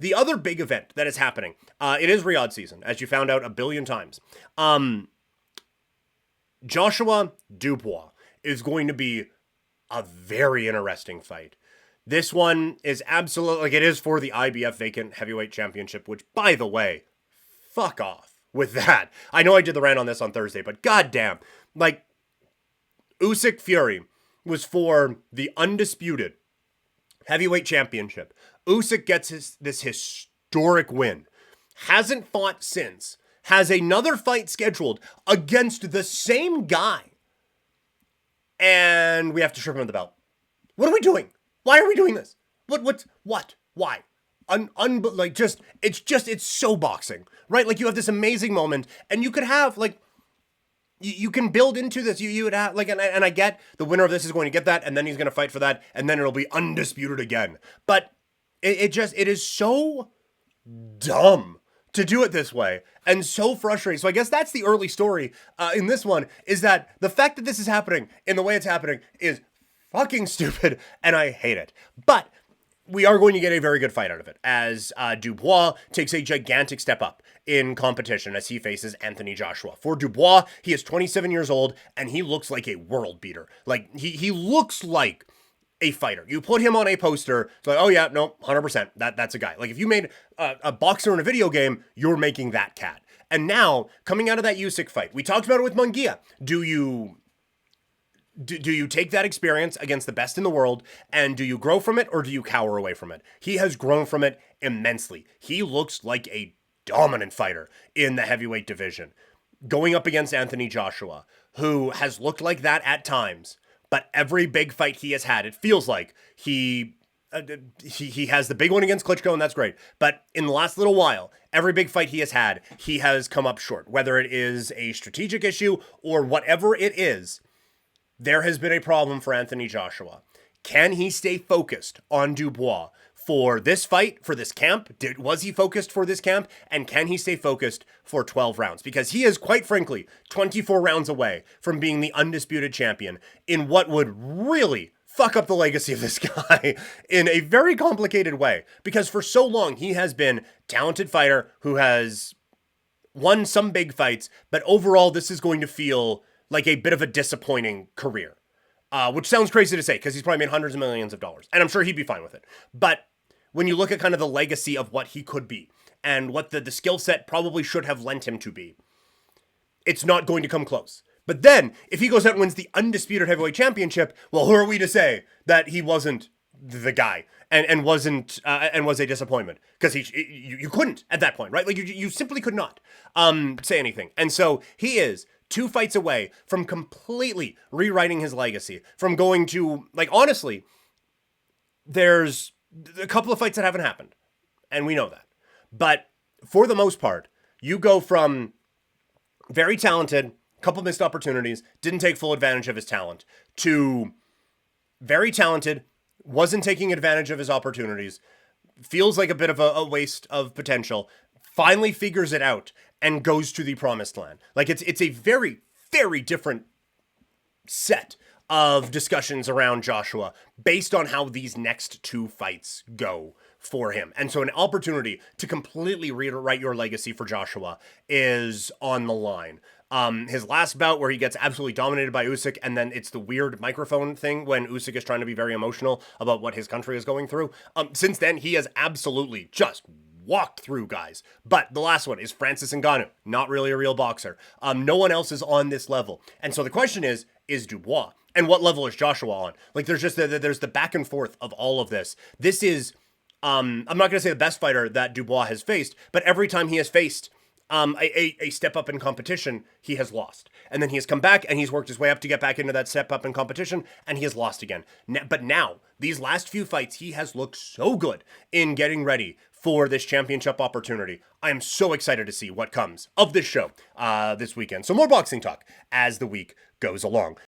the other big event that is happening, it is Riyadh season, as you found out a billion times. Joshua Dubois is going to be a very interesting fight. This one is absolutely, like, it is for the IBF Vacant Heavyweight Championship, which, by the way, fuck off with that. I know I did the rant on this on Thursday, but goddamn, like, Usyk Fury was for the undisputed heavyweight championship. Usyk gets this historic win. Hasn't fought since. Has another fight scheduled against the same guy. And we have to strip him of the belt. What are we doing? Why are we doing this? What? Why? It's so boxing, right? Like, you have this amazing moment, and you could have, like, you can build into this. You would have, like, and I get the winner of this is going to get that, and then he's going to fight for that, and then it'll be undisputed again. But it is so dumb to do it this way, and so frustrating. So I guess that's the early story in this one, is that the fact that this is happening in the way it's happening is fucking stupid, and I hate it. But we are going to get a very good fight out of it, as Dubois takes a gigantic step up in competition as he faces Anthony Joshua. For Dubois, he is 27 years old, and he looks like a world beater. Like, he looks like a fighter. You put him on a poster, it's like, oh yeah, no, 100%, that's a guy. Like, if you made a boxer in a video game, you're making that cat. And now, coming out of that Usyk fight, we talked about it with Munguia. Do you take that experience against the best in the world, and do you grow from it, or do you cower away from it? He has grown from it immensely. He looks like a dominant fighter in the heavyweight division, going up against Anthony Joshua, who has looked like that at times, but every big fight he has had, it feels like he has the big one against Klitschko, and that's great. But in the last little while, every big fight he has come up short, whether it is a strategic issue or whatever it is. There has been a problem for Anthony Joshua. Can he stay focused on Dubois for this fight, for this camp? Was he focused for this camp? And can he stay focused for 12 rounds? Because he is, quite frankly, 24 rounds away from being the undisputed champion in what would really fuck up the legacy of this guy in a very complicated way. Because for so long, he has been a talented fighter who has won some big fights, but overall, this is going to feel like a bit of a disappointing career, which sounds crazy to say because he's probably made hundreds of millions of dollars, and I'm sure he'd be fine with it. But when you look at kind of the legacy of what he could be and what the skill set probably should have lent him to be, it's not going to come close. But then, if he goes out and wins the undisputed heavyweight championship, well, who are we to say that he wasn't the guy and was a disappointment? Because you couldn't at that point, right? Like, you simply could not say anything. And so he is 2 fights away from completely rewriting his legacy, from going to, like, honestly, there's a couple of fights that haven't happened, and we know that. But for the most part, you go from very talented, couple missed opportunities, didn't take full advantage of his talent, to very talented, wasn't taking advantage of his opportunities, feels like a bit of a waste of potential, finally figures it out, and goes to the promised land. Like, it's a very, very different set of discussions around Joshua based on how these next 2 fights go for him. And so an opportunity to completely rewrite your legacy for Joshua is on the line. His last bout where he gets absolutely dominated by Usyk, and then it's the weird microphone thing when Usyk is trying to be very emotional about what his country is going through. Since then, he has absolutely just walked through guys. But the last one is Francis Ngannou, not really a real boxer. No one else is on this level. And so the question is Dubois? And what level is Joshua on? Like, there's just there's the back and forth of all of this. This is, I'm not going to say the best fighter that Dubois has faced, but every time he has faced a step up in competition, he has lost. And then he has come back and he's worked his way up to get back into that step up in competition, and he has lost again. But now, these last few fights, he has looked so good in getting ready for this championship opportunity. I am so excited to see what comes of this show this weekend. So more boxing talk as the week goes along.